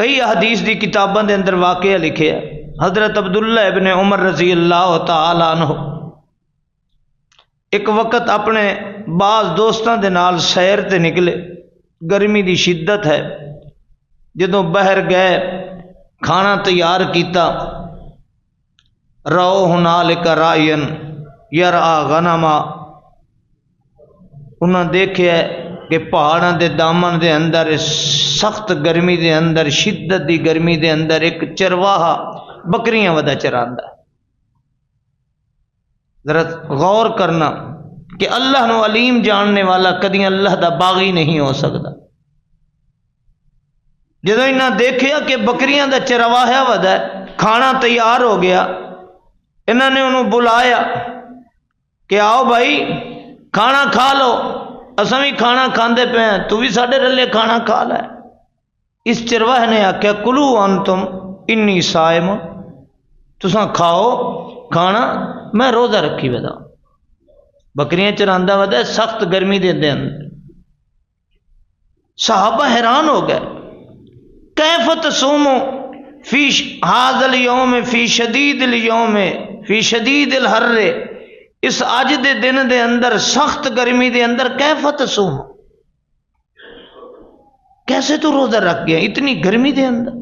کئی احادیث دی کتاباں دے اندر واقعہ لکھے ہے۔ حضرت عبداللہ ابن عمر رضی اللہ تعالی عنہ ایک وقت اپنے بعض دوستاں دے نال سیر تے نکلے، گرمی دی شدت ہے، جدوں باہر گئے کھانا تیار کیتا، رو ہنالک رائن یرعی غنما، انہاں دیکھیا کہ پہاڑاں دے دامن دے اندر سخت گرمی دے اندر، شدت دی گرمی دے اندر ایک چرواہا بکریاں ودا چراندا ہے۔ ذرا غور کرنا کہ اللہ نو علیم جاننے والا کدی اللہ دا باغی نہیں ہو سکتا۔ جدوں انہاں دیکھیا کہ بکریاں دا چرواہا ودا ہے، کھانا تیار ہو گیا، انہاں نے انہوں بلایا کہ آؤ بھائی کھانا کھا لو، اساں بھی کھانا کھاندے پے ہیں، تو بھی ساڈے رلے کھانا کھا لے۔ اس چرواہے نے آکھیا کلو انتم انی صائم، تساں کھاؤ کھانا، میں روزہ رکھی ودا۔ بکریاں چراندا ودا ہے سخت گرمی دے اندر۔ صحابہ حیران ہو گئے، کیف تصوموا فی ھذا اليوم فی شدید اليوم فی شدید الحر، اس اج دے دن دے اندر سخت گرمی دے اندر کیف تصوم، کیسے تو روزہ رکھ گیا اتنی گرمی دے اندر؟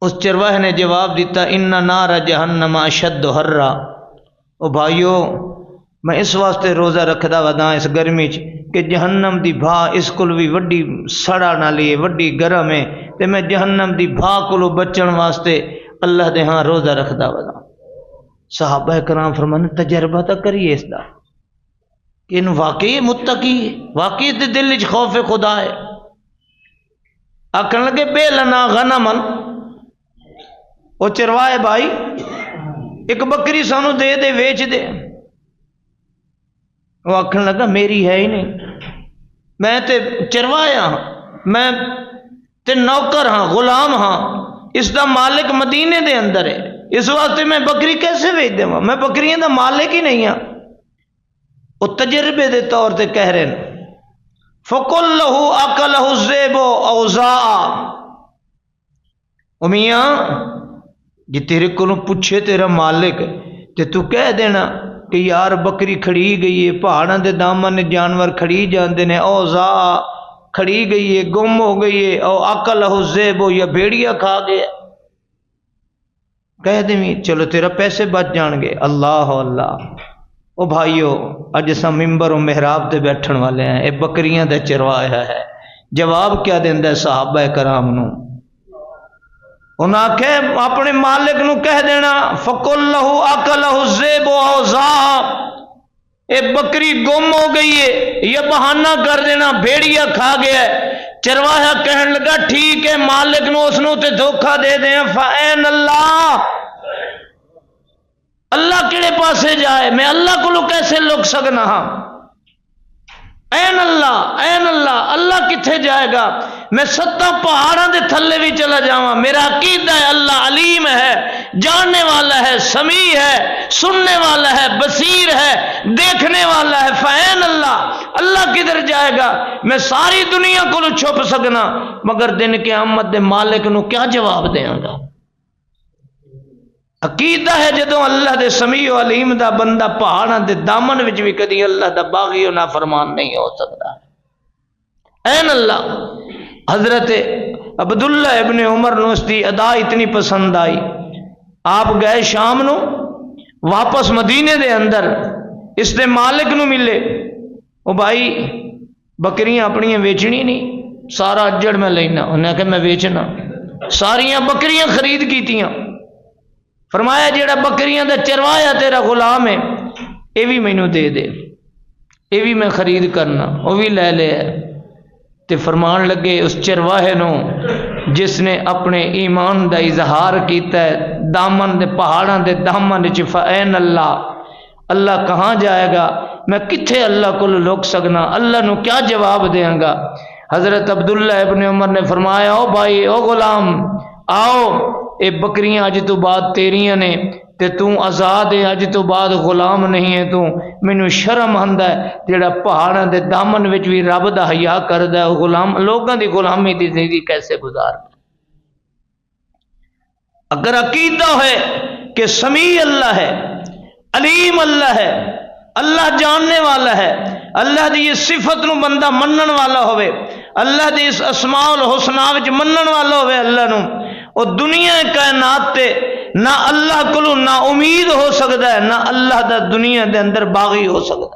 اس چرواہے نے جواب دیتا ان نار جہنم اشد حرا، او بھائیو میں اس واسطے روزہ رکھدا ودا اس گرمی چ کہ جہنم دی بھا اس کول بھی وڈی سڑن والی ہے، وڈی گرم ہے، تے میں جہنم دی بھا کولوں بچن واسطے اللہ دے ہاں روزہ رکھدا ودا۔ صحابہ کرام فرمانے تجربہ تو کریے اس دا کہ ان واقعی متقی ہے، واقعی تے دل وچ خوف خدا ہے۔ آکھن لگے بے لنا غنمن، او چروائے بھائی ایک بکری سانو دے دے، ویچ دے۔ وہ آکھن لگا میری ہے ہی نہیں، میں تے چروایا ہاں، میں تے نوکر ہاں، غلام ہاں، اس دا مالک مدینے دے اندر ہے، اس واسطے میں بکری کیسے بیچ دوں؟ میں بکریاں دا مالک ہی نہیں ہاں۔ وہ تجربے دے طور تے کہہ رہے ہیں فَقُلْ لَهُ أَكَلَهُ الذِّئْبُ أَوْ زَاءَ، او میاں جی تیرے کو پوچھے تیرا مالک تے تو کہہ دینا کہ یار بکری کھڑی گئی ہے، پہاڑاں دے دامن جانور کھڑی جاندے نے، او زا کھڑی گئی ہے، گم ہو گئی ہے، او اکلہ الذئب، یا بھیڑیا کھا گیا، کہہ دیں چلو تیرا پیسے بچ جان گے۔ اللہ اللہ، او بھائیو اج اساں ممبر و محراب تے بیٹھن والے ہیں، اے بکریاں دا چروایا ہے۔ جواب کیا دیندا ہے صحابہ کرام نو؟ انہاں آکھے اپنے مالک نو کہہ دینا فَقُلْ لَهُ أَكَلَهُ الذِّئْبُ أَوْ زَاءَ، اے بکری گم ہو گئی ہے، یہ بہانہ کر دینا بھیڑیا کھا گیا ہے۔ چرواہا کہن لگا ٹھیک ہے، مالک نو اس نو تے دھوکہ دے دیں، فَأَيْنَ اللَّهُ، اللہ کیڑے پاسے جائے، میں اللہ کو کیسے لک سکنا ہاں؟ این اللہ این اللہ، اللہ کتھے جائے گا؟ میں 7 پہاڑاں دے تھلے بھی چلا جاواں، میرا عقیدہ ہے اللہ علیم ہے، جاننے والا ہے، سمیع ہے، سننے والا ہے، بصیر ہے، دیکھنے والا ہے۔ فین اللہ، اللہ کدھر جائے گا؟ میں ساری دنیا کو چھپ سکنا، مگر دن قیامت دے مالک نو کیا جواب دیاں گا؟ عقیدہ ہے جدوں اللہ دے سمیع و علیم دا بندہ پہاڑاں دے دامن وچ بھی کدی اللہ دا باغی و نافرمان نہیں ہو سکتا۔ این اللہ، حضرت عبداللہ ابن عمر نو اس دی ادا اتنی پسند آئی، آپ گئے شام نو، واپس مدینے دے اندر اس دے مالک نو ملے، او بھائی بکریاں اپنیاں ویچنی نہیں، سارا اجڑ میں لینا، انہیں کہا میں ویچنا، ساریاں بکریاں خرید کیتیاں، فرمایا جیڑا بکریاں دا چروایا تیرا غلام ہے اے بھی مینوں دے دے، اے بھی میں خرید کرنا، وہ بھی لے لے۔ تے فرمان لگے اس چرواہے نو جس نے اپنے ایمان دا اظہار کیتا ہے دامن دے پہاڑاں دے دامن وچ، فین اللہ، اللہ کہاں جائے گا؟ میں کتھے اللہ کو لوک سکنا؟ اللہ نو کیا جواب دیاں گا؟ حضرت عبداللہ ابن عمر نے فرمایا او بھائی او غلام آؤ، اے بکریاں اج تو بعد تیریاں نے، تے تو آزاد ہے، اج تو بعد غلام نہیں ہے تو مینوں شرم آندا ہے جڑا پہاڑاں دے دامن وچ بھی رب دا حیا کردا ہے، او غلام لوگاں دی غلامی دی زندگی کیسے گزاردا؟ اگر عقیدہ ہے کہ سمیع اللہ ہے، علیم اللہ ہے، اللہ جاننے والا ہے، اللہ دی اس صفت نو بندہ منن والا ہوئے، اللہ دی اس اسماء الحسنہ وچ منن والا ہوئے اللہ نو، او دنیا کائنات تے نہ اللہ کولو نہ امید ہو سکتا ہے، نہ اللہ دا دنیا دے اندر باغی ہو سکتا ہے۔